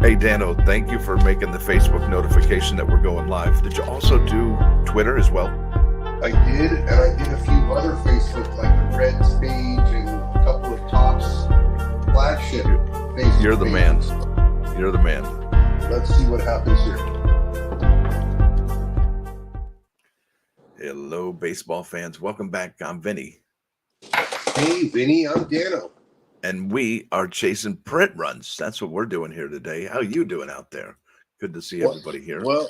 Hey, Dano, thank you for making the Facebook notification that we're going live. Did you also do Twitter as well? I did, and I did a few other Facebook, like the Reds page and a couple of Tops flagship Facebook You're the pages. man. You're the man. Let's see what happens here. Hello, baseball fans. Welcome back. I'm Vinny. Hey, Vinny, I'm Dano. And we are chasing print runs. That's what we're doing here today. How you doing out there? Good to see everybody here. Well,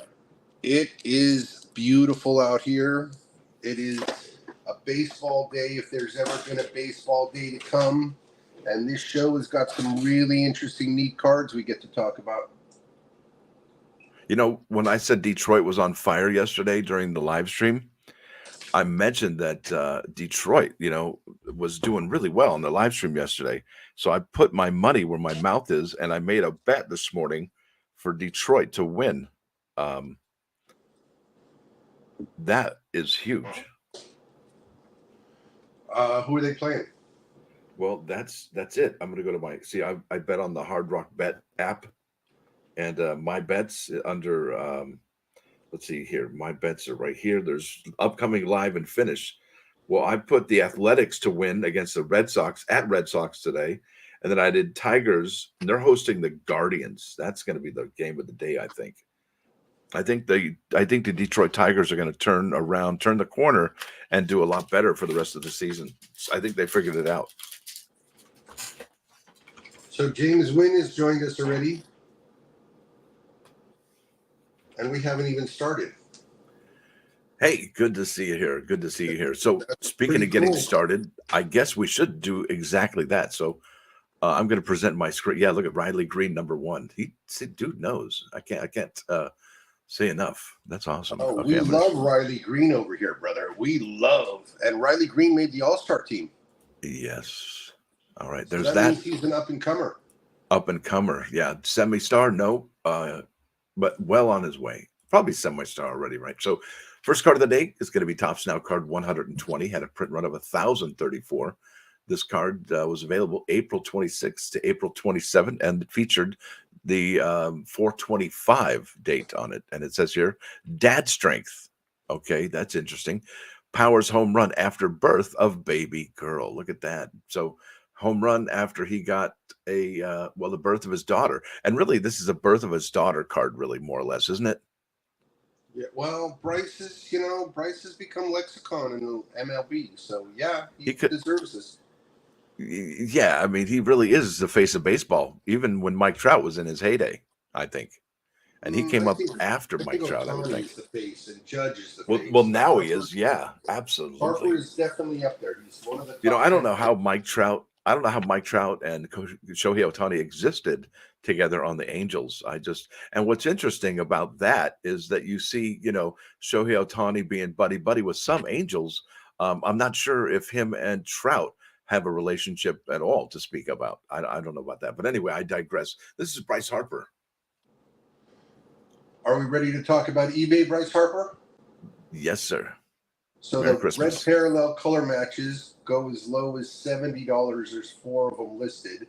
it is beautiful out here. It is a baseball day, if there's ever been a baseball day to come. And this show has got some really interesting, neat cards we get to talk about. You know, when I said Detroit was on fire yesterday during the live stream, I mentioned that Detroit, was doing really well on the live stream yesterday. So I put my money where my mouth is, and I made a bet this morning for Detroit to win. That is huge. Who are they playing? Well, that's it. I'm going to go to I bet on the Hard Rock Bet app, and my bets under let's see here. My bets are right here. There's upcoming live and finish. Well, I put the Athletics to win against the Red Sox at Red Sox today. And then I did Tigers. And they're hosting the Guardians. That's going to be the game of the day, I think. I think the Detroit Tigers are going to turn the corner, and do a lot better for the rest of the season. I think they figured it out. So James Wynn has joined us already. And we haven't even started. Hey, good to see you here. Good to see you here. So speaking of getting started, I guess we should do exactly that. So I'm going to present my screen. Yeah, look at Riley Green, number 1. Dude knows. I can't say enough. That's awesome. Oh, okay, we love Riley Green over here, brother. And Riley Green made the All-Star team. Yes. All right. So There's that means he's an up-and-comer. Up-and-comer. Yeah. Semi-star? No. But well on his way. Probably semi-star already, right? So first card of the day is going to be Topps Now card 120. Had a print run of 1,034. This card was available April 26th to April 27th, and it featured the 425 date on it. And it says here, Dad Strength. Okay, that's interesting. Powers home run after birth of baby girl. Look at that. So home run after he got the birth of his daughter. And really, this is a birth of his daughter card, really, more or less, isn't it? Yeah, well, Bryce has become lexicon in the MLB. So, yeah, he deserves this. Yeah, I mean, he really is the face of baseball, even when Mike Trout was in his heyday, I think. And he came up after Mike Trout, I would think. The face and Judge is the face. Well, now he is. Yeah, absolutely. Harper is definitely up there. He's one of the top I don't know how Mike Trout and Shohei Ohtani existed together on the Angels. And what's interesting about that is that you see, Shohei Ohtani being buddy with some Angels. I'm not sure if him and Trout have a relationship at all to speak about. I don't know about that. But anyway, I digress. This is Bryce Harper. Are we ready to talk about eBay Bryce Harper? Yes, sir. So Merry Christmas. Red parallel color matches go as low as $70. There's 4 of them listed.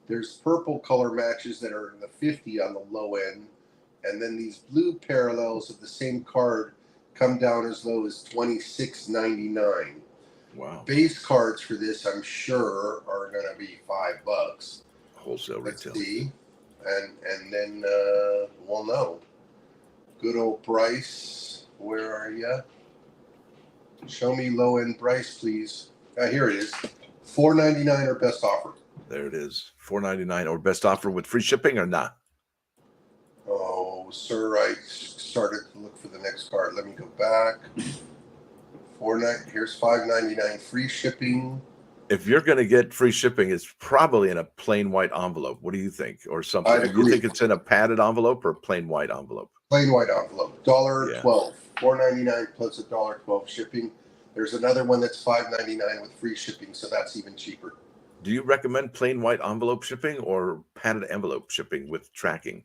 There's purple color matches that are in the 50 on the low end. And then these blue parallels of the same card come down as low as $26.99. Wow. Base cards for this, I'm sure, are going to be $5. Wholesale retail. Let's see. And then we'll know. Good old Bryce. Where are you? Show me low-end Bryce, please. Here it is. $4.99 or best offer. There it is. $4.99 or best offer with free shipping or not? Oh, sir, I started to look for the next card. Let me go back. Here's $5.99 free shipping. If you're going to get free shipping, it's probably in a plain white envelope. What do you think? Or something? Do you think it's in a padded envelope or plain white envelope? Plain white envelope. $1.12. $4.99 plus $1.12 shipping. There's another one that's $5.99 with free shipping, so that's even cheaper. Do you recommend plain white envelope shipping or padded envelope shipping with tracking?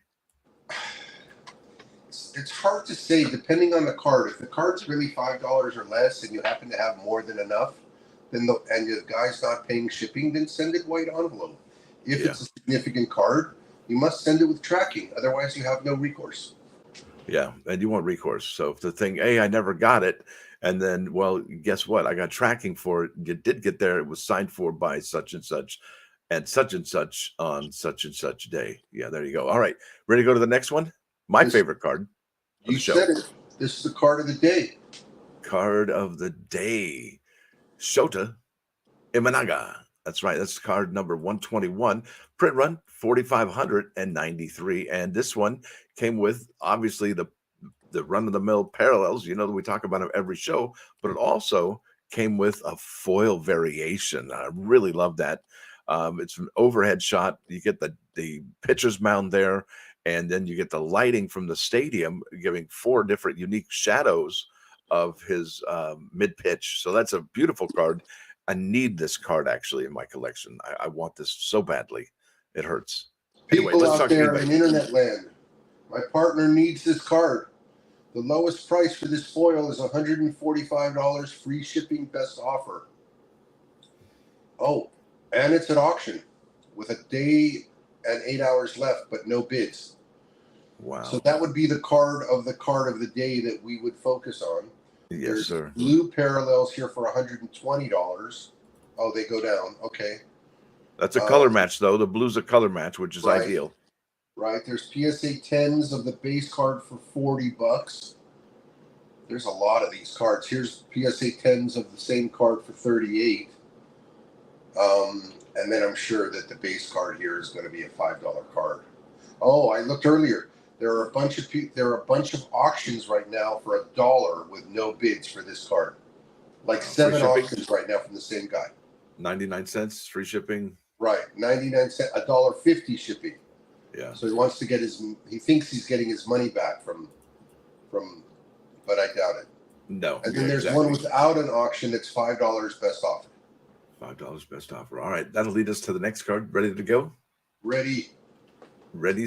It's hard to say depending on the card. If the card's really $5 or less and you happen to have more than enough, and the guy's not paying shipping, then send it white envelope. If it's a significant card, You must send it with tracking, otherwise you have no recourse. Yeah, and you want recourse. So if the thing, hey, I never got it, and then, well, guess what? I got tracking for it. You did get there. It was signed for by such and such on such and such day. Yeah, there you go. All right, ready to go to the next one? My This, favorite card of you the show. said it. This is the card of the day. Card of the day, Shota Imanaga. That's right. That's card number 121. Print run 4,593. And this one came with obviously the run-of-the-mill parallels, you know, that we talk about in every show, but it also came with a foil variation. I really love that. It's an overhead shot. You get the pitcher's mound there, and then you get the lighting from the stadium, giving 4 different unique shadows of his mid-pitch. So that's a beautiful card. I need this card actually in my collection. I want this so badly. It hurts. Anyway, People let's out talk there eBay. in internet land, my partner needs this card. The lowest price for this foil is $145, free shipping, best offer. Oh, and it's at auction with a day and 8 hours left, but no bids. Wow. So that would be the card of the day that we would focus on. Yes, There's sir. blue parallels here for $120. Oh, they go down. Okay. That's a color match, though. The blue's a color match, which is ideal. Right. There's PSA 10s of the base card for $40. There's a lot of these cards. Here's PSA 10s of the same card for $38. And then I'm sure that the base card here is going to be a $5 card. Oh, I looked earlier. There are a bunch of auctions right now for $1 with no bids for this card. Like 7 auctions right now from the same guy. 99 cents free shipping. Right, 99 cents, $1.50 shipping. Yeah. So he wants to get he thinks he's getting his money back from, but I doubt it. No. And then there's one without an auction that's $5 best offer. $5 best offer. All right, that'll lead us to the next card. Ready to go? Ready,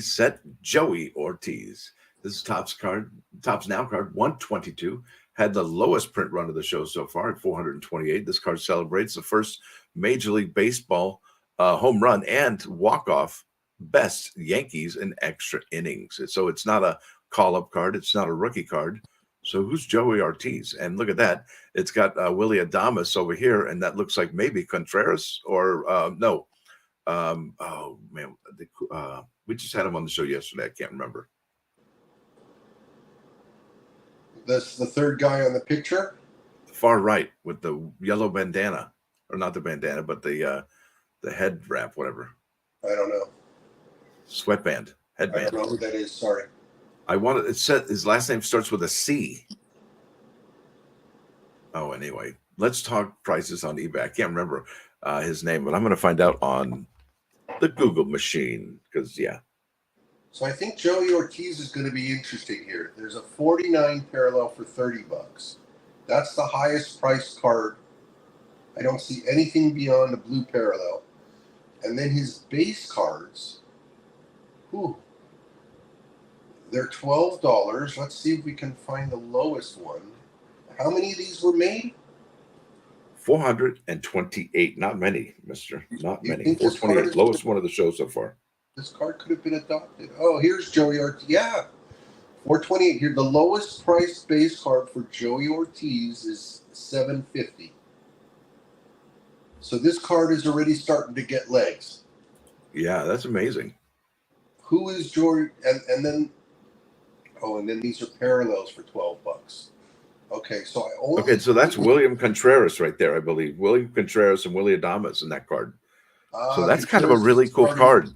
set. Joey Ortiz. This is Topps Now card 122. Had the lowest print run of the show so far at 428. This card celebrates the first Major League Baseball home run and walk-off best Yankees in extra innings. So it's not a call-up card. It's not a rookie card. So who's Joey Ortiz? And look at that. It's got Willy Adames over here, and that looks like maybe Contreras or no. Oh, man. We just had him on the show yesterday. I can't remember. That's the third guy on the picture. Far right with the yellow bandana, or not the bandana, but the head wrap, whatever. I don't know. Sweatband, headband. I don't know who that is. Sorry. It said his last name starts with a C. Oh, anyway, let's talk prices on eBay. I can't remember his name, but I'm going to find out on the Google machine because, yeah. So I think Joey Ortiz is going to be interesting here. There's a 49 parallel for $30. That's the highest priced card. I don't see anything beyond the blue parallel. And then his base cards, they're $12. Let's see if we can find the lowest one. How many of these were made? 428. Not many, mister. Not many. 428. Lowest one of the show so far. This card could have been adopted. Oh, here's Joey Ortiz. Yeah. 428 here. The lowest priced base card for Joey Ortiz is $750. So this card is already starting to get legs. Yeah, that's amazing. Who is Joey? And then these are parallels for $12. Okay, so so that's William Contreras right there, I believe. William Contreras and Willy Adames in that card. So that's kind of a really cool card.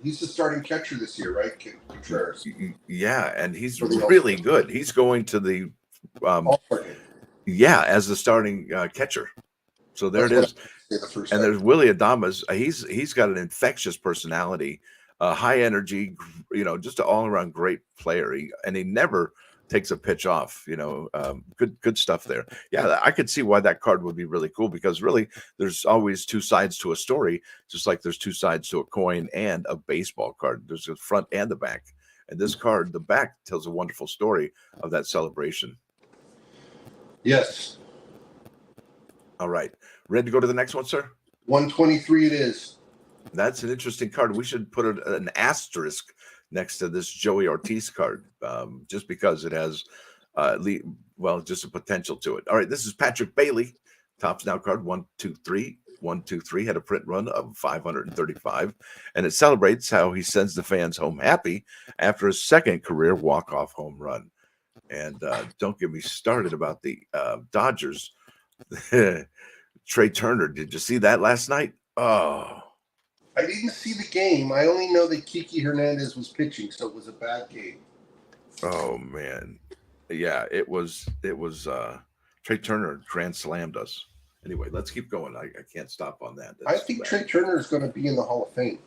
He's the starting catcher this year, right, Contreras? Yeah, and he's really good. He's going to the as the starting catcher. So there it is. And there's Willy Adames. He's got an infectious personality, high energy, just an all-around great player. He never takes a pitch off, good stuff there. Yeah, I could see why that card would be really cool because really there's always two sides to a story, just like there's two sides to a coin and a baseball card. There's the front and the back. And this card, the back, tells a wonderful story of that celebration. Yes. All right. Ready to go to the next one, sir? 123 it is. That's an interesting card. We should put an asterisk next to this Joey Ortiz card, just because it has, just a potential to it. All right, this is Patrick Bailey, Topps Now card 123. 123 had a print run of 535, and it celebrates how he sends the fans home happy after his second career walk-off home run. And don't get me started about the Dodgers. Trey Turner, did you see that last night? Oh. I didn't see the game. I only know that Kiki Hernandez was pitching, so it was a bad game. Oh man, yeah, it was. Trey Turner grand slammed us. Anyway, let's keep going. I can't stop on that. I think Trey Turner is going to be in the Hall of Fame.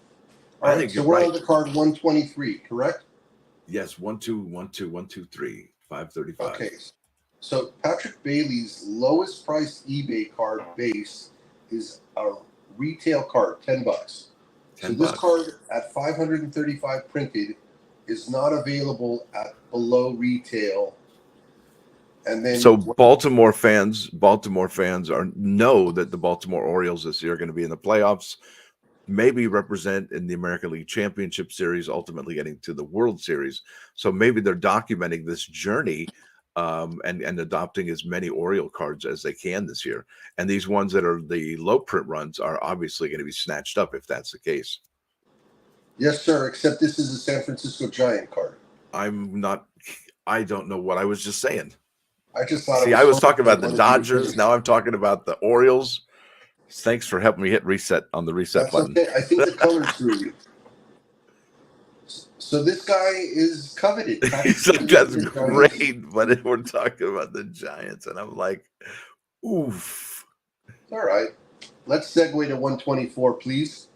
All right, so we're right. on the card 123, correct? Yes, 1 2 1 2 1 2 3 535. Okay, so Patrick Bailey's lowest price eBay card base is a retail card, $10. So this card at 535 printed is not available at below retail. And then so Baltimore fans know that the Baltimore Orioles this year are going to be in the playoffs, maybe represent in the American League Championship Series, ultimately getting to the World Series. So maybe they're documenting this journey and adopting as many Oriole cards as they can this year. And these ones that are the low print runs are obviously going to be snatched up if that's the case. Yes, sir, except this is a San Francisco Giant card. I don't know what I was just saying. I just thought I was talking about the Dodgers. Now I'm talking about the Orioles. Thanks for helping me hit reset on the reset button. Okay. I think the colors threw you. So this guy is coveted. He's like, that's great, but we're talking about the Giants, and I'm like, oof. All right. Let's segue to 124, please.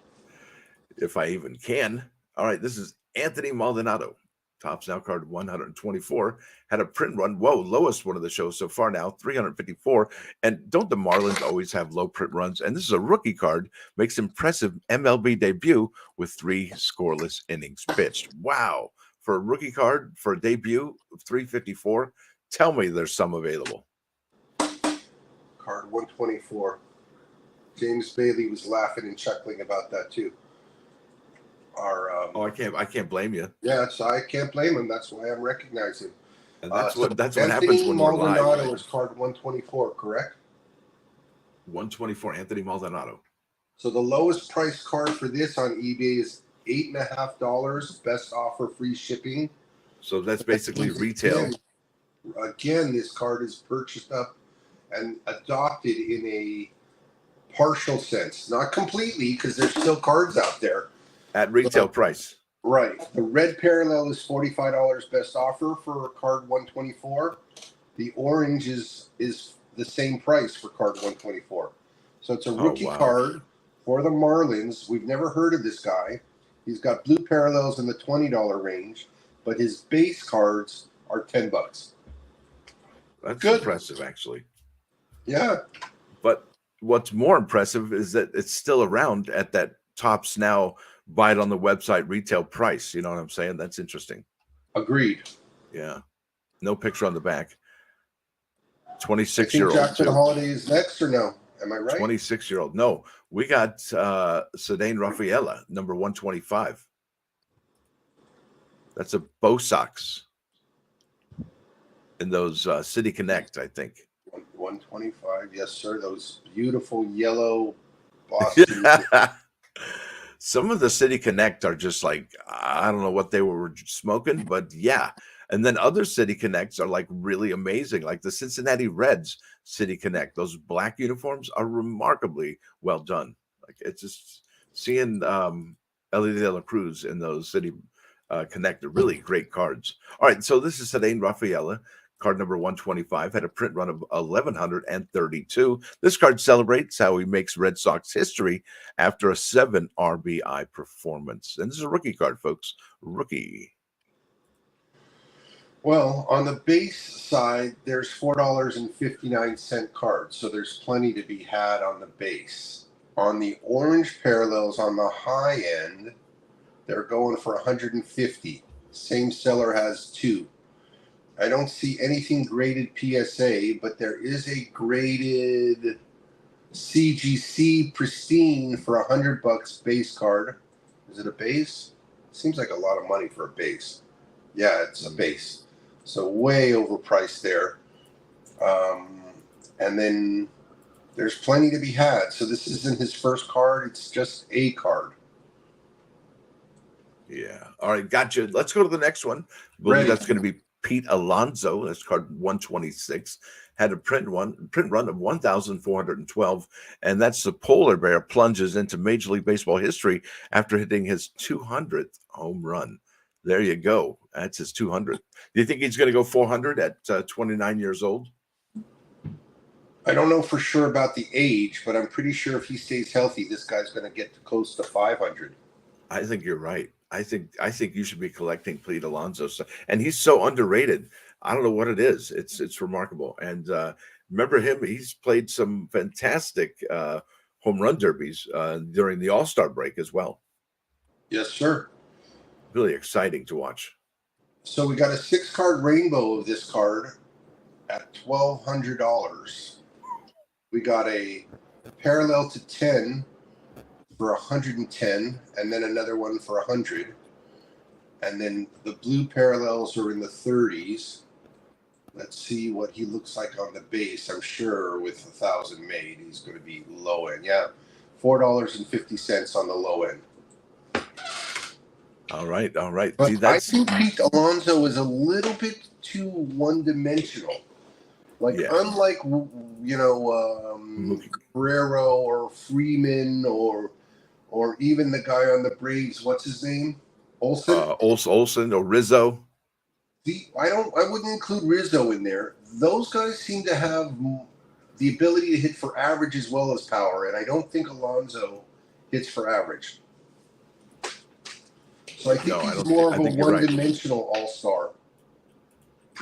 If I even can. All right, this is Anthony Maldonado. Topps Now card 124 had a print run. Whoa, lowest one of the show so far now, 354. And don't the Marlins always have low print runs? And this is a rookie card, makes impressive MLB debut with 3 scoreless innings pitched. Wow. For a rookie card, for a debut of 354, tell me there's some available. Card 124. James Bailey was laughing and chuckling about that too. I can't blame you. Yeah, so I can't blame him. That's why I'm recognizing. And that's what happens when we're live. Maldonado is card 124, correct? 124, Anthony Maldonado. So the lowest price card for this on eBay is $8.50. Best offer, free shipping. So that's basically retail. Again, this card is purchased up and adopted in a partial sense, not completely, because there's still cards out there. At retail price. Right. The red parallel is $45 best offer for card 124. The orange is the same price for card 124. So it's a rookie card for the Marlins. We've never heard of this guy. He's got blue parallels in the $20 range, but his base cards are $10. That's good. Impressive, actually. Yeah. But what's more impressive is that it's still around at that Topps Now buy it on the website retail price. You know what I'm saying? That's interesting. Agreed. Yeah. No picture on the back. 26-year-old. Jackson Holiday is next or no? Am I right? 26-year-old. No, we got Ceddanne Rafaela, number 125. That's a Bo Sox in those City Connect, I think. 125. Yes, sir. Those beautiful yellow Boston. Some of the City Connect are just like, I don't know what they were smoking, but yeah. And then other City Connects are like really amazing, like the Cincinnati Reds City Connect. Those black uniforms are remarkably well done. Like it's just seeing Ellie De La Cruz in those City Connect are really great cards. All right, so this is Ceddanne Rafaela. Card number 125 had a print run of 1,132. This card celebrates how he makes Red Sox history after a 7 RBI performance. And this is a rookie card, folks. Rookie. Well, on the base side, there's $4.59 cards, so there's plenty to be had on the base. On the orange parallels on the high end, they're going for 150. Same seller has 2. I don't see anything graded PSA, but there is a graded CGC Pristine for $100 base card. Is it a base? Seems like a lot of money for a base. Yeah, it's a base. So way overpriced there. And then there's plenty to be had. So this isn't his first card. It's just a card. Yeah. All right. Gotcha. Let's go to the next one. I believe Ready. that's going to be Pete Alonso. That's card 126. Had a print run of 1,412. And that's the polar bear plunges into Major League Baseball history after hitting his 200th home run. There you go. That's his 200th. Do you think he's going to go 400 at 29 years old? I don't know for sure about the age, but I'm pretty sure if he stays healthy, this guy's going to get close to 500. I think you're right. I think you should be collecting Pete Alonso, and he's so underrated. I don't know what it is. It's remarkable. And remember him? He's played some fantastic home run derbies during the All-Star break as well. Yes, sir. Really exciting to watch. So we got a 6-card rainbow of this card at $1,200. We got a parallel to 10 for 110, and then another one for 100. And then the blue parallels are in the 30s. Let's see what he looks like on the base. I'm sure with 1,000 made, he's going to be low end. Yeah, $4.50 on the low end. All right, all right. But See, I think Pete Alonso is a little bit too one-dimensional. Like, unlike, Guerrero or Freeman or even the guy on the Braves, what's his name? Olsen? Olsen or Rizzo. I wouldn't include Rizzo in there. Those guys seem to have the ability to hit for average as well as power, and I don't think Alonso hits for average. So I think he's more of a one-dimensional all-star.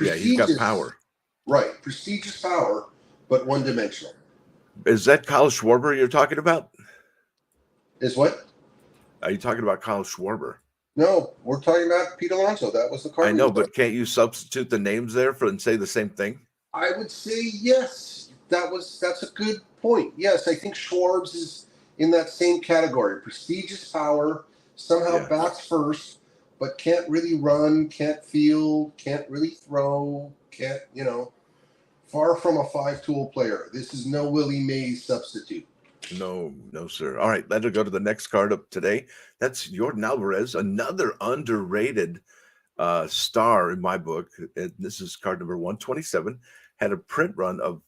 Yeah, he's got power. Right, prestigious power, but one-dimensional. Is that Kyle Schwarber you're talking about? Is what? Are you talking about Kyle Schwarber? No, we're talking about Pete Alonso. That was the card. I know, but can't you substitute the names there and say the same thing? I would say yes. That's a good point. Yes, I think Schwarbs is in that same category. Prestigious power, somehow bats first, but can't really run, can't field, can't really throw, far from a 5-tool player. This is no Willie Mays substitute. No, sir. All right, let's go to the next card up today. That's Yordan Alvarez, another underrated star in my book. This is card number 127. Had a print run of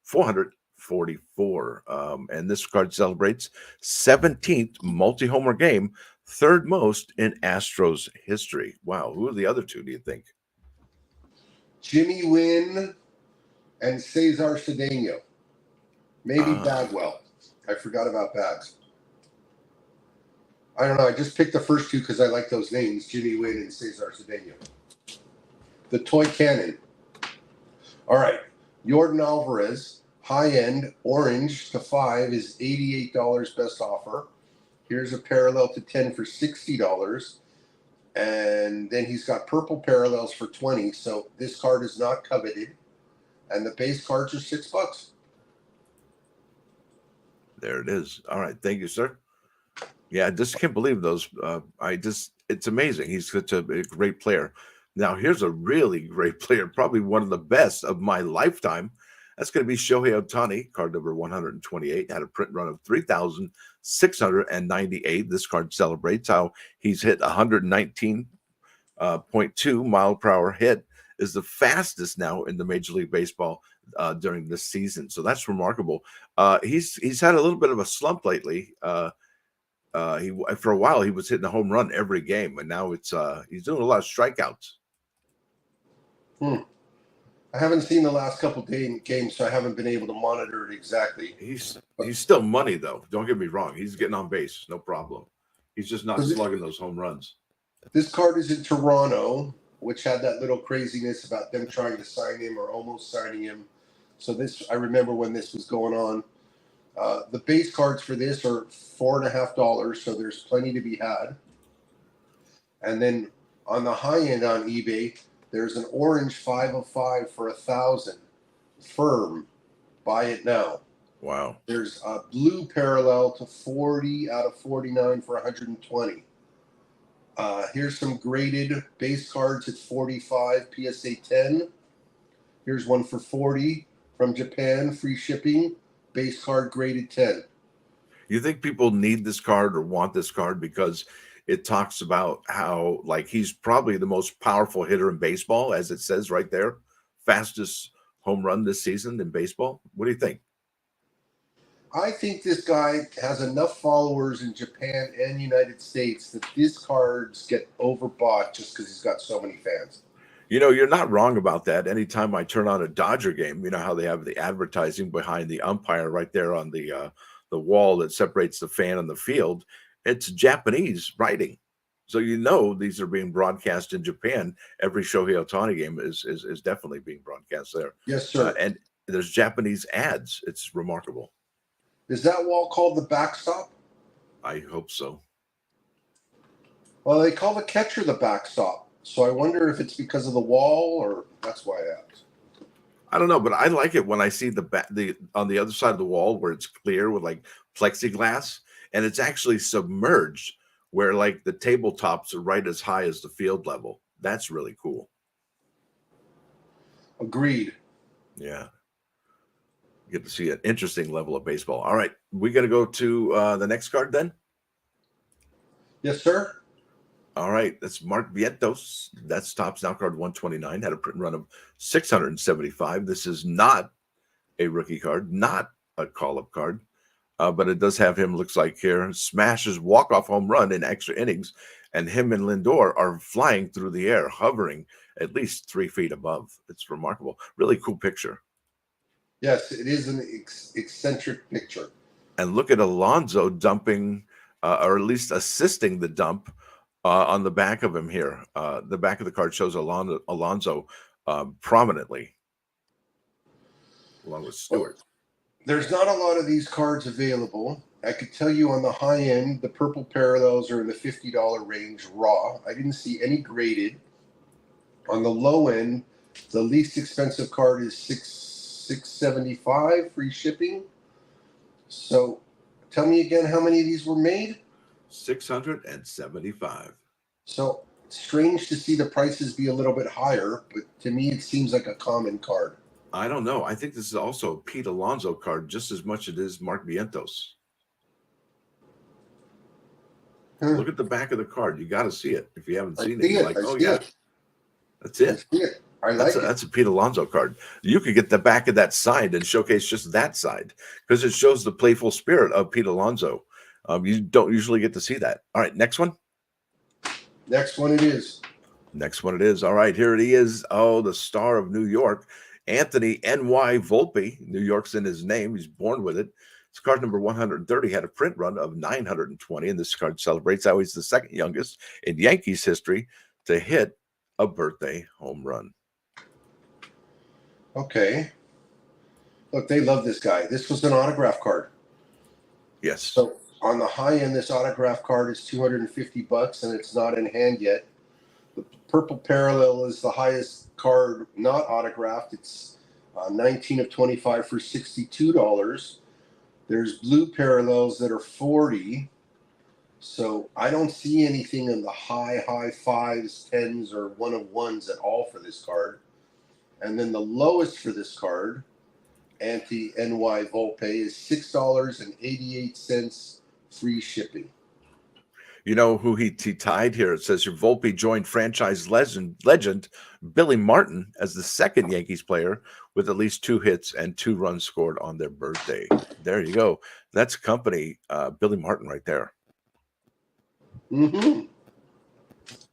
444. And this card celebrates 17th multi-homer game, third most in Astros history. Wow, who are the other two, do you think? Jimmy Wynn and Cesar Cedeno. Maybe Bagwell. I forgot about Bags. I don't know. I just picked the first two because I like those names, Jimmy Wynn and Cesar Cedeno. The toy cannon. All right. Yordan Alvarez, high-end, orange to 5 is $88 best offer. Here's a parallel to 10 for $60. And then he's got purple parallels for 20. So this card is not coveted. And the base cards are $6. There it is. All right. Thank you, sir. Yeah, I just can't believe those. It's amazing. He's such a great player. Now, here's a really great player, probably one of the best of my lifetime. That's going to be Shohei Ohtani, card number 128. Had a print run of 3,698. This card celebrates how he's hit 119.2 mile per hour hit, is the fastest now in the Major League Baseball during this season. So that's remarkable. He's had a little bit of a slump lately. For a while he was hitting a home run every game, and now he's doing a lot of strikeouts. I haven't seen the last couple games, so I haven't been able to monitor it exactly. He's still money though. Don't get me wrong. He's getting on base, no problem. He's just not slugging those home runs. This card is in Toronto, which had that little craziness about them trying to sign him or almost signing him. So I remember when this was going on. The base cards for this are $4.50, so there's plenty to be had. And then on the high end on eBay, there's an orange 5 of 5 for $1,000. Firm. Buy it now. Wow. There's a blue parallel to 40 out of 49 for 120. Here's some graded base cards at 45 PSA 10. Here's one for 40 from Japan, free shipping, base card graded 10. You think people need this card or want this card because it talks about how, like, he's probably the most powerful hitter in baseball, as it says right there, fastest home run this season in baseball? What do you think? I think this guy has enough followers in Japan and United States that these cards get overbought just because he's got so many fans. You know, you're not wrong about that. Anytime I turn on a Dodger game, you know how they have the advertising behind the umpire right there on the wall that separates the fan and the field. It's Japanese writing. So you know these are being broadcast in Japan. Every Shohei Ohtani game is definitely being broadcast there. Yes, sir. And there's Japanese ads. It's remarkable. Is that wall called the backstop? I hope so. Well, they call the catcher the backstop. So I wonder if it's because of the wall or that's why I asked. I don't know, but I like it when I see the on the other side of the wall where it's clear with like plexiglass and it's actually submerged where like the tabletops are right as high as the field level. That's really cool. Agreed. Yeah. You get to see an interesting level of baseball. All right, we got to go to the next card then. Yes, sir. All right, that's Mark Vientos. That's Topps Now card 129. Had a print run of 675. This is not a rookie card, not a call-up card, but it does have him, looks like here, smashes walk-off home run in extra innings, and him and Lindor are flying through the air, hovering at least 3 feet above. It's remarkable. Really cool picture. Yes, it is an eccentric picture. And look at Alonso dumping, or at least assisting the dump on the back of him here. The back of the card shows Alonso prominently, along with Stewart. There's not a lot of these cards available. I could tell you on the high end, the purple parallels are in the $50 range raw. I didn't see any graded. On the low end, the least expensive card is $675 free shipping. So tell me again how many of these were made? 675. So it's strange to see the prices be a little bit higher, but to me it seems like a common card. I don't know. I think this is also a Pete Alonso card just as much as it is Mark Vientos. Look at the back of the card. You got to see it. If you haven't seen it, you're like, oh yeah, that's it. I see it. I like it. That's a Pete Alonso card. You could get the back of that signed and showcase just that side because it shows the playful spirit of Pete Alonso. You don't usually get to see that. All right, next one. Next one it is. Next one it is. All right, here it is. Oh, the star of New York, Anthony N.Y. Volpe. New York's in his name. He's born with it. It's card number 130. Had a print run of 920, and this card celebrates how he's the second youngest in Yankees history to hit a birthday home run. Okay. Look, they love this guy. This was an autograph card. Yes. So on the high end, this autograph card is $250, and it's not in hand yet. The purple parallel is the highest card not autographed. It's 19 of 25 for $62. There's blue parallels that are 40. So I don't see anything in the high fives, tens, or 1 of 1s at all for this card. And then the lowest for this card, Anthony N.Y. Volpe, is $6.88 free shipping. You know who he tied here? It says your Volpe joined franchise legend Billy Martin as the second Yankees player with at least 2 hits and 2 runs scored on their birthday. There you go. That's company Billy Martin right there. Mm-hmm.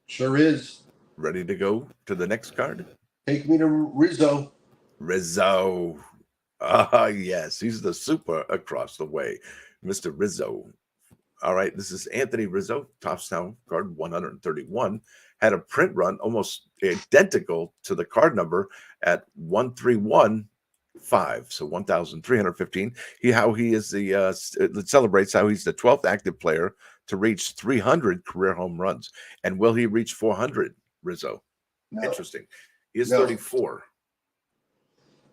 Sure is. Ready to go to the next card? Take me to Rizzo. Rizzo. Yes, he's the super across the way. Mr. Rizzo. All right, this is Anthony Rizzo, Topps Now card 131. Had a print run almost identical to the card number at 1315, so 1,315. He is the it celebrates how he's the 12th active player to reach 300 career home runs. And will he reach 400, Rizzo? No. Interesting. He is 34.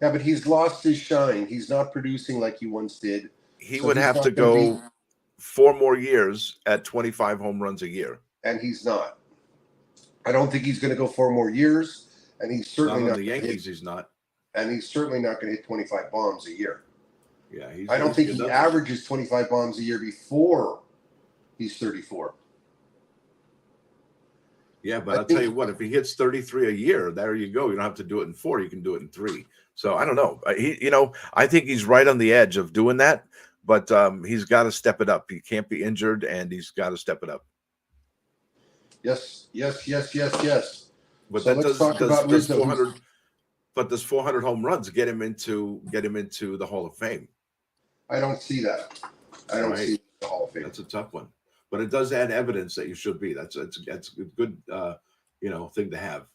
Yeah, but he's lost his shine. He's not producing like he once did. He So would he's have to not going to go 4 more years at 25 home runs a year. and he's not. I don't think he's going to go 4 more years, and he's certainly Not on not the gonna Yankees, hit, he's not. and he's certainly not going to hit 25 bombs a year. Yeah, I don't think he averages 25 bombs a year before he's 34. Yeah, but I'll tell you what, if he hits 33 a year, there you go. You don't have to do it in 4, you can do it in 3. So I don't know. I think he's right on the edge of doing that, but he's got to step it up. He can't be injured, and he's got to step it up. Yes. But So that let's talk about does Rizzo. 400. But does 400 home runs get him into the Hall of Fame? I don't see that. I don't see the Hall of Fame. That's a tough one, but it does add evidence that you should be. That's a good thing to have,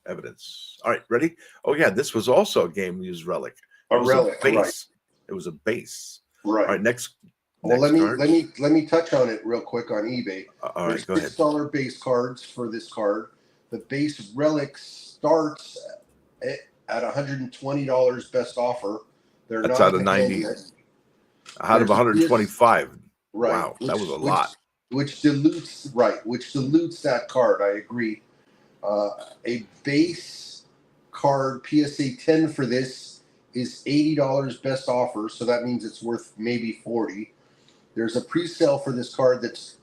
evidence. All right, ready? Oh yeah, this was also a game used relic. A relic, base. right? It was a base. Right. All right, next. Well, let me touch on it real quick on eBay. All right, go ahead. $6 base cards for this card. The base relic starts at $120 best offer. They're That's not out of 90. Out of There's 125. Right. Wow, that was a lot. Which dilutes that card. I agree. A base card PSA 10 for this is $80 best offer, so that means it's worth maybe 40. There's a pre-sale for this card that's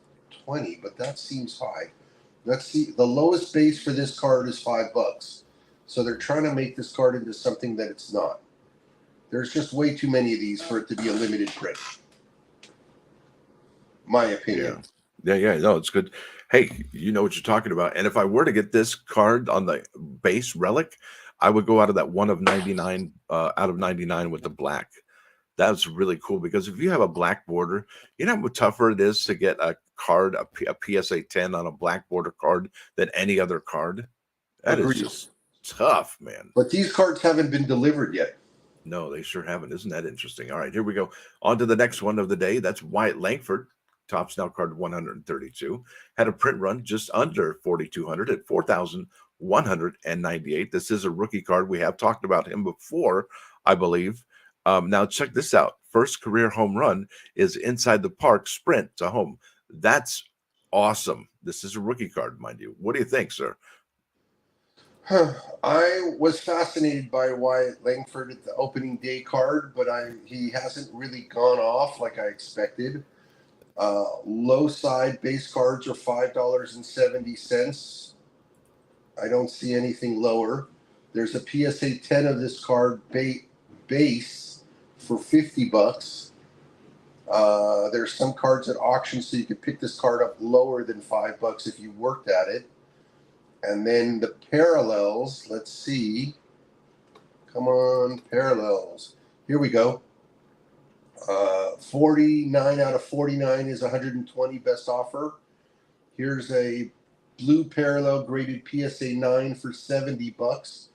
20, but that seems high. Let's see. The lowest base for this card is $5. So they're trying to make this card into something that it's not. There's just way too many of these for it to be a limited print. My opinion. Yeah. No, it's good. Hey, you know what you're talking about. And if I were to get this card on the base relic, I would go out of that one of 99, out of 99 with the black. That's really cool because if you have a black border, you know how tougher it is to get a card, a PSA 10 on a black border card than any other card. That is just tough, man. But these cards haven't been delivered yet. No, they sure haven't. Isn't that interesting? All right, here we go. On to the next one of the day. That's Wyatt Langford. Topps Now card 132. Had a print run just under 4,200 at 4,198. This is a rookie card. We have talked about him before, I believe. Now check this out. First career home run is inside the park sprint to home. That's awesome. This is a rookie card, mind you. What do you think, sir? I was fascinated by Wyatt Langford at the opening day card, but he hasn't really gone off like I expected. Low side base cards are $5.70. I don't see anything lower. There's a PSA 10 of this card base for $50. There's some cards at auction, so you could pick this card up lower than $5 if you worked at it. And then the parallels, let's see. Come on, parallels. Here we go. 49 out of 49 is 120 best offer. Here's a blue parallel graded PSA 9 for $70.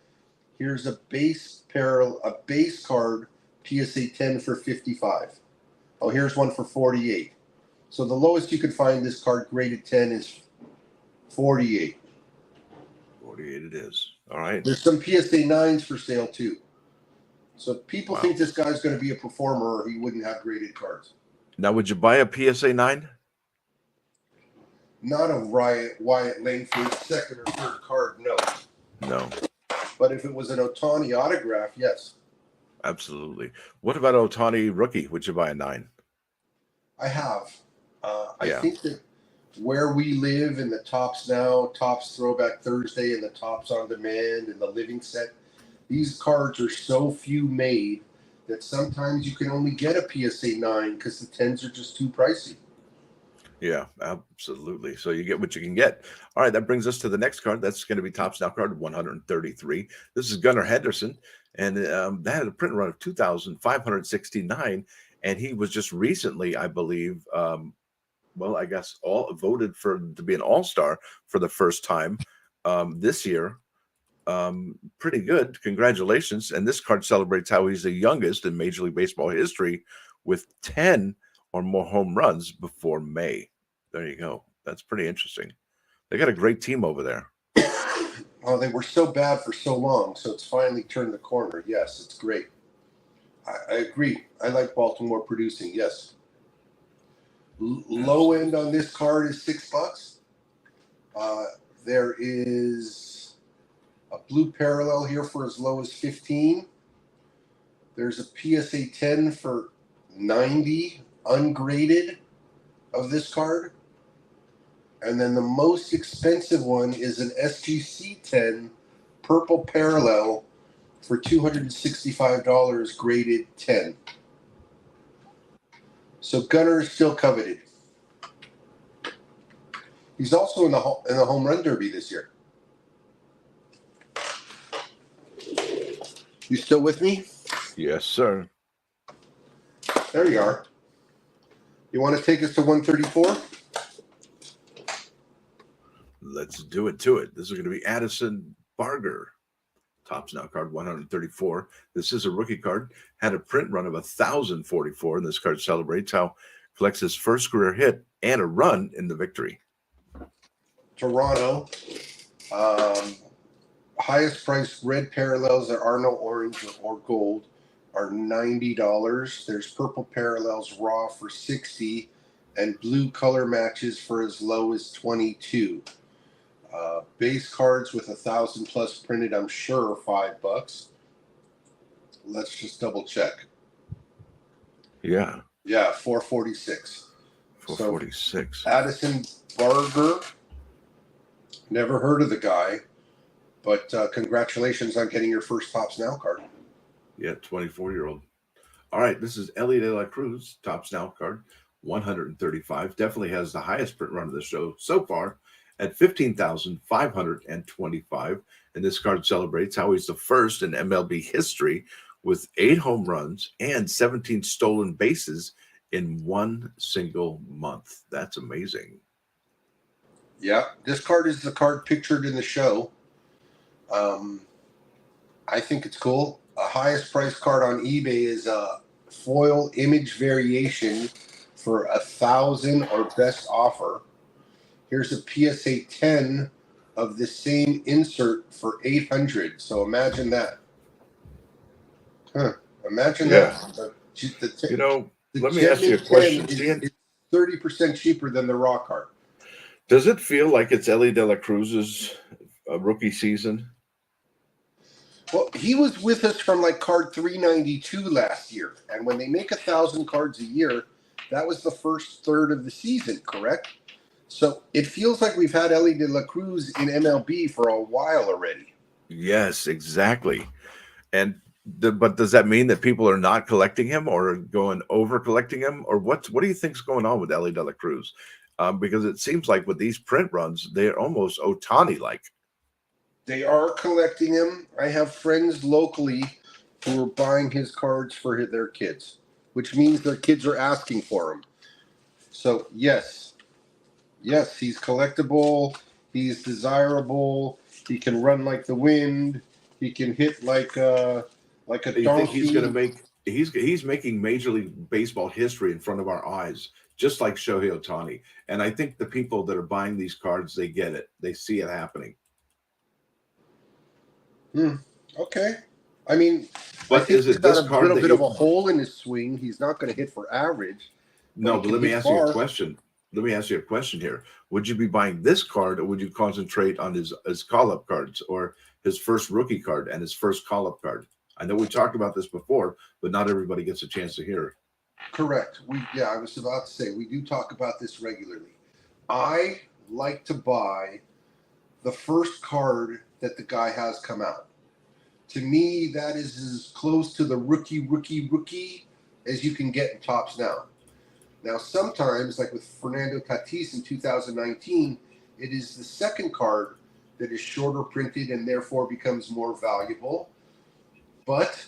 Here's a base card PSA 10 for $55. Oh, here's one for $48. So the lowest you could find this card graded 10 is $48. 48 it is. All right. There's some PSA 9s for sale too. So people think this guy's going to be a performer or he wouldn't have graded cards. Now, would you buy a PSA 9? Not a Wyatt Langford second or third card, no. No. But if it was an Ohtani autograph, yes. Absolutely. What about Ohtani rookie? Would you buy a 9? I have. I think that where we live in the Topps Now, Topps Throwback Thursday, and the Topps On Demand, and the Living Set, these cards are so few made that sometimes you can only get a PSA 9 because the 10s are just too pricey. Yeah, absolutely. So you get what you can get. All right, that brings us to the next card. That's going to be Topps Now card 133. This is Gunnar Henderson, and that had a print run of 2,569, and he was just recently, I believe, I guess all voted to be an all-star for the first time this year. Pretty good. Congratulations. And this card celebrates how he's the youngest in Major League Baseball history with 10 or more home runs before May. There you go. That's pretty interesting. They got a great team over there. Oh, they were so bad for so long, so it's finally turned the corner. Yes, it's great. I agree. I like Baltimore producing. Yes. Low end on this card is $6. Uh, there is a blue parallel here for as low as 15. There's a PSA 10 for 90 ungraded of this card. And then the most expensive one is an SGC 10 purple parallel for $265 graded 10. So Gunnar is still coveted. He's also in the home run derby this year. You still with me? Yes, sir. There you are. You want to take us to 134? Let's do it to it. This is going to be Addison Barger. Topps Now card 134. This is a rookie card. Had a print run of 1,044, and this card celebrates how collects his first career hit and a run in the victory. Toronto. Highest priced red parallels, there are no orange or gold, are $90. There's purple parallels raw for $60 and blue color matches for as low as $22. Base cards with 1,000 plus printed, I'm sure, are $5. Let's just double check. Yeah. Yeah, $446. $446. So, Addison Barger. Never heard of the guy, but congratulations on getting your first Topps Now card. Yeah, 24-year-old. All right, this is Elly De La Cruz, Topps Now card 135. Definitely has the highest print run of the show so far at 15,525. And this card celebrates how he's the first in MLB history with 8 home runs and 17 stolen bases in one single month. That's amazing. Yeah, this card is the card pictured in the show. I think it's cool. A highest priced card on eBay is a foil image variation for 1,000 or best offer. Here's a PSA 10 of the same insert for 800. So imagine that. Imagine that. Let me ask you a question. It's 30% cheaper than the raw card. Does it feel like it's Elly De La Cruz's rookie season? Well, he was with us from like card 392 last year. And when they make 1,000 cards a year, that was the first third of the season, correct? So it feels like we've had Elly De La Cruz in MLB for a while already. Yes, exactly. But does that mean that people are not collecting him or going over collecting him? Or what do you think's going on with Elly De La Cruz? Because it seems like with these print runs, they're almost Ohtani-like. They are collecting him. I have friends locally who are buying his cards for their kids, which means their kids are asking for him. So, yes, he's collectible. He's desirable. He can run like the wind. He can hit like a donkey. You think he's going to make? He's making Major League Baseball history in front of our eyes, just like Shohei Ohtani. And I think the people that are buying these cards, they get it. They see it happening. Okay. I mean, but is it this card? A little bit of a hole in his swing. He's not going to hit for average. No, but let me ask you a question. Let me ask you a question here. Would you be buying this card, or would you concentrate on his call-up cards, or his first rookie card and his first call-up card? I know we talked about this before, but not everybody gets a chance to hear it. Correct. I was about to say, we do talk about this regularly. I like to buy the first card that the guy has come out. To me, that is as close to the rookie as you can get in Topps Now. Now, sometimes, like with Fernando Tatis in 2019, it is the second card that is shorter printed and therefore becomes more valuable. But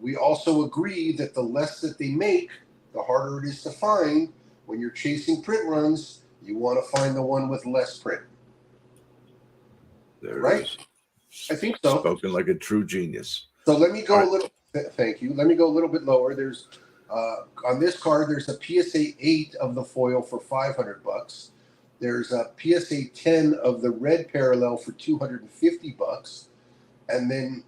we also agree that the less that they make, the harder it is to find. When you're chasing print runs, you want to find the one with less print. Right? I think so. Spoken like a true genius. So let me go a little. Thank you. Let me go a little bit lower. There's on this card. There's a PSA 8 of the foil for $500. There's a PSA 10 of the red parallel for $250, and then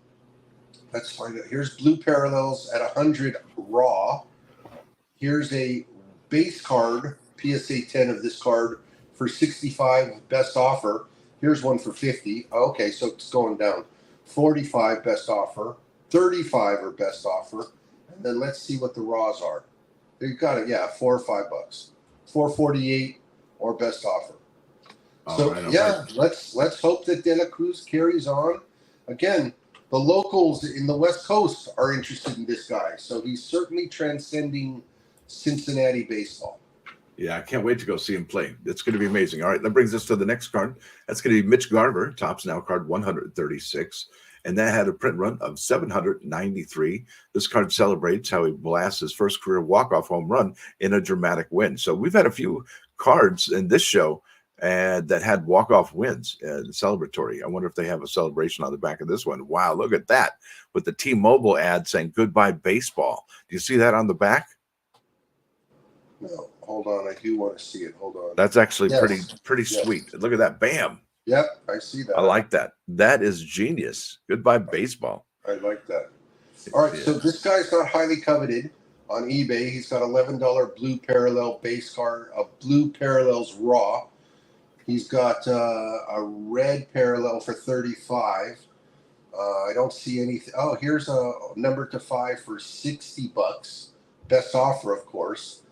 let's find out. Here's blue parallels at 100 raw. Here's a base card, PSA 10 of this card for 65 best offer. Here's one for 50. Okay, so it's going down. 45 best offer, 35 are best offer, and then let's see what the raws are. You got it, yeah, $4 or $5, 448 or best offer. So let's hope that De La Cruz carries on. Again, the locals in the West Coast are interested in this guy, so he's certainly transcending Cincinnati baseball. Yeah, I can't wait to go see him play. It's going to be amazing. All right, that brings us to the next card. That's going to be Mitch Garver, Topps Now card 136. And that had a print run of 793. This card celebrates how he blasts his first career walk-off home run in a dramatic win. So we've had a few cards in this show that had walk-off wins, celebratory. I wonder if they have a celebration on the back of this one. Wow, look at that, with the T-Mobile ad saying goodbye baseball. Do you see that on the back? No, hold on. I do want to see it. Hold on. That's actually pretty sweet. Look at that. Bam. Yep, I see that. I like that. That is genius. Goodbye baseball. I like that. All right, so this guy's not highly coveted on eBay. He's got $11 blue parallel base card, a blue parallels raw. He's got a red parallel for 35. I don't see anything. Oh, here's a number to 5 for $60. Best offer, of course.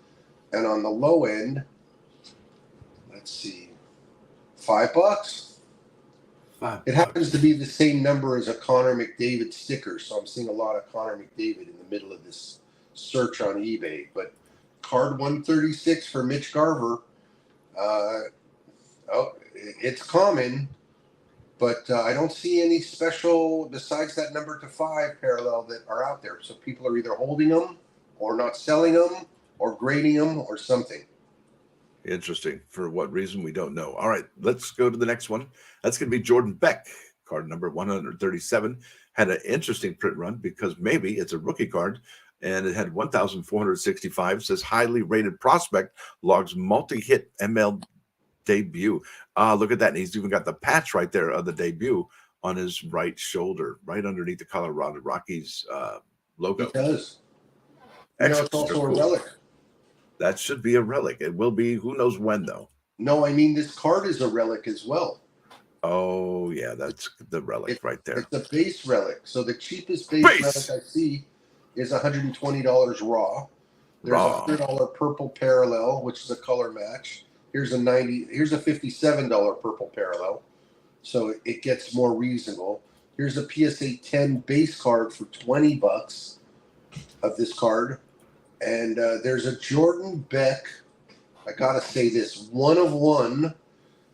And on the low end, let's see, $5. It happens to be the same number as a Connor McDavid sticker, so I'm seeing a lot of Connor McDavid in the middle of this search on eBay. But card 136 for Mitch Garver. It's common, but I don't see any special besides that number to 5 parallel that are out there. So people are either holding them or not selling them or grading them or something. Interesting. For what reason, we don't know. All right, let's go to the next one. That's going to be Jordan Beck, card number 137. Had an interesting print run because maybe it's a rookie card, and it had 1,465. Says highly rated prospect, logs multi-hit ML debut. Look at that. And he's even got the patch right there of the debut on his right shoulder, right underneath the Colorado Rockies logo. He does. It's also a relic. That should be a relic. It will be, who knows when, though. No, I mean, this card is a relic as well. Oh, yeah, that's the relic right there. It's a base relic. So the cheapest base relic I see is $120 raw. There's a $100 purple parallel, which is a color match. Here's a $57 purple parallel. So it gets more reasonable. Here's a PSA 10 base card for $20 of this card. And there's a Jordan Beck, I gotta say this, 1 of 1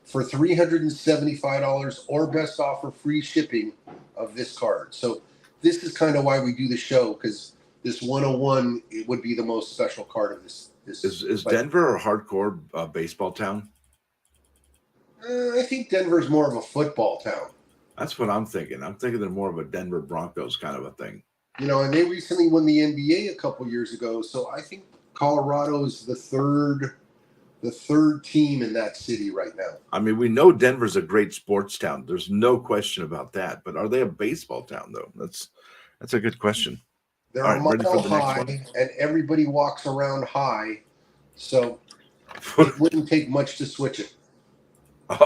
for $375 or best offer free shipping of this card. So this is kind of why we do the show, because this 101 it would be the most special card of this. Is Denver a hardcore baseball town? I think Denver's more of a football town. That's what I'm thinking. I'm thinking they're more of a Denver Broncos kind of a thing. You know, and they recently won the NBA a couple years ago, so I think Colorado is the third team in that city right now. I mean, we know Denver's a great sports town. There's no question about that. But are they a baseball town, though? That's a good question. They're a mile high, and everybody walks around high, so it wouldn't take much to switch it. All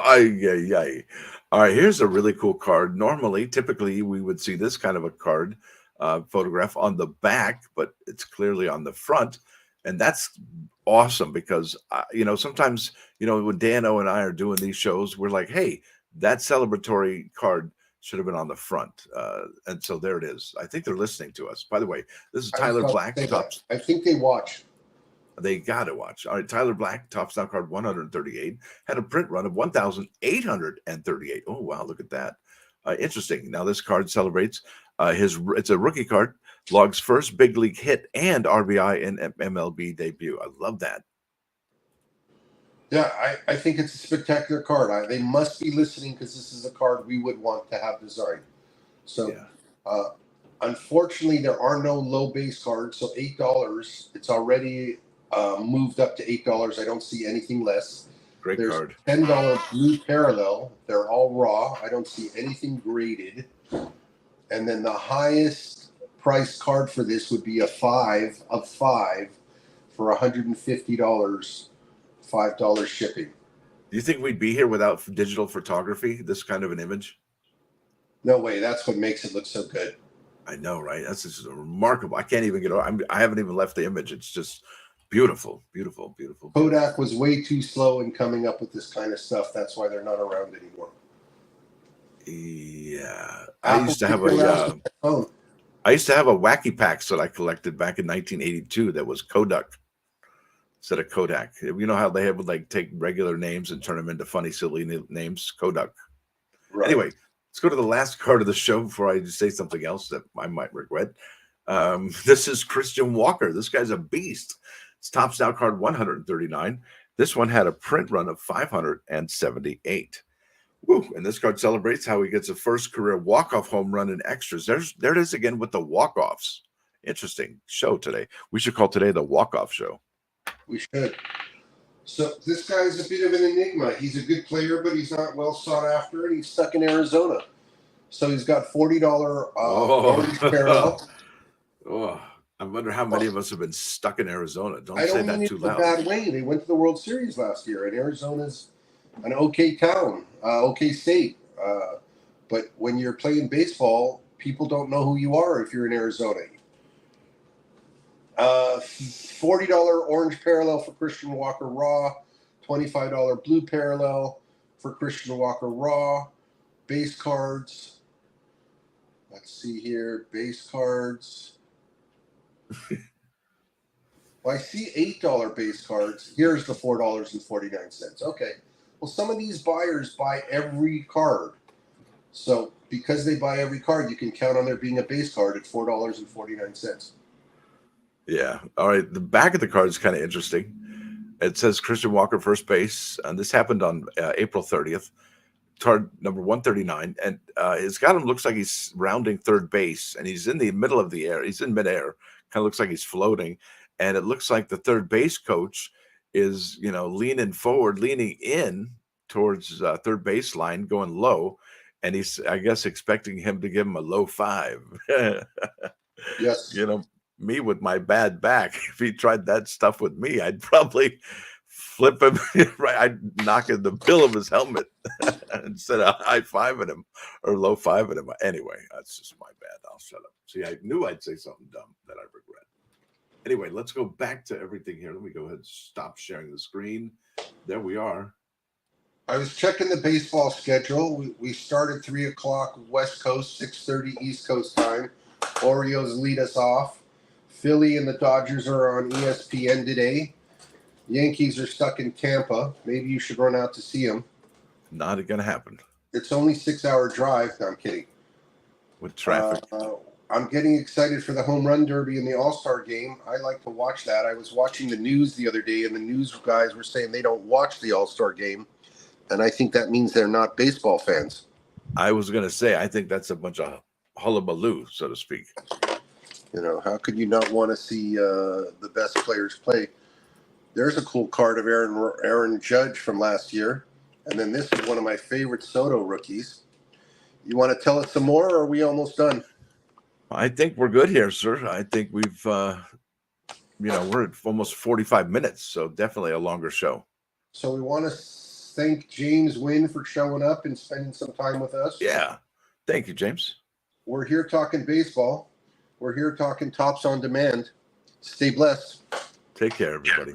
right, here's a really cool card. Typically, we would see this kind of a card photograph on the back, but it's clearly on the front. And that's awesome because, sometimes, when Dano and I are doing these shows, we're like, hey, that celebratory card should have been on the front. And so there it is. I think they're listening to us. By the way, this is Tyler Black. I think they watch. They got to watch. All right, Tyler Black, Topps Now card 138, had a print run of 1,838. Oh, wow, look at that. Interesting. Now this card celebrates it's a rookie card, logs first big league hit and RBI in MLB debut. I love that. Yeah, I think it's a spectacular card. They must be listening because this is a card we would want to have designed. So, unfortunately, there are no low base cards. So $8, it's already moved up to $8. I don't see anything less. Great There's card. $10 blue parallel. They're all raw. I don't see anything graded. And then the highest price card for this would be a 5 of 5 for $150, $5 shipping. Do you think we'd be here without digital photography? This kind of an image? No way. That's what makes it look so good. I know, right? That's just remarkable. I can't even get over. I haven't even left the image. It's just beautiful, beautiful, beautiful. Kodak was way too slow in coming up with this kind of stuff. That's why they're not around anymore. Yeah, Apple I used to have a Wacky Packs that I collected back in 1982. That was Kodak instead of Kodak. You know how they would like take regular names and turn them into funny, silly names? Kodak. Right. Anyway, let's go to the last card of the show before I say something else that I might regret. This is Christian Walker. This guy's a beast. It's Topps Now card 139. This one had a print run of 578. Woo. And this card celebrates how he gets a first career walk-off home run in extras. There it is again with the walk-offs. Interesting show today. We should call today the walk-off show. We should. So this guy's a bit of an enigma. He's a good player, but he's not well sought after, and he's stuck in Arizona. So he's got $40 orange parallel. Oh, I wonder how many of us have been stuck in Arizona. Don't I say don't that mean too it in a loud. bad way. They went to the World Series last year, and Arizona's an okay town, okay state. But when you're playing baseball, people don't know who you are if you're in Arizona. $40 orange parallel for Christian Walker raw, $25 blue parallel for Christian Walker raw. Base cards. Let's see here. Base cards. Well, I see $8 base cards. Here's the $4.49. Okay. Well, some of these buyers buy every card. So because they buy every card, you can count on there being a base card at $4.49. Yeah. All right. The back of the card is kind of interesting. It says Christian Walker first base, and this happened on April 30th. Card number 139, and it's got him. Looks like he's rounding third base, and he's in the middle of the air. He's in midair. Kind of looks like he's floating, and it looks like the third base coach is, leaning forward, leaning in towards third base line, going low, and he's, I guess, expecting him to give him a low 5. Yes. Me with my bad back, if he tried that stuff with me, I'd probably flip him. Right, I'd knock in the bill of his helmet instead of high-fiving him or low-fiving him. Anyway, that's just my bad. I'll shut up. See, I knew I'd say something dumb that I regret. Anyway, let's go back to everything here. Let me go ahead and stop sharing the screen. There we are. I was checking the baseball schedule. We start at 3 o'clock West Coast, 6:30 East Coast time. Orioles lead us off. Philly and the Dodgers are on ESPN today. Yankees are stuck in Tampa. Maybe you should run out to see them. Not going to happen. It's only 6-hour drive. No, I'm kidding. With traffic. I'm getting excited for the home run derby and the All-Star game. I like to watch that. I was watching the news the other day, and the news guys were saying they don't watch the All-Star game. And I think that means they're not baseball fans. I was going to say, I think that's a bunch of hullabaloo, so to speak. How could you not want to see the best players play? There's a cool card of Aaron Judge from last year. And then this is one of my favorite Soto rookies. You want to tell us some more, or are we almost done? I think we're good here, sir. I think we've, we're at almost 45 minutes, so definitely a longer show. So we want to thank James Wynn for showing up and spending some time with us. Yeah. Thank you, James. We're here talking baseball. We're here talking Topps on Demand. Stay blessed. Take care, everybody.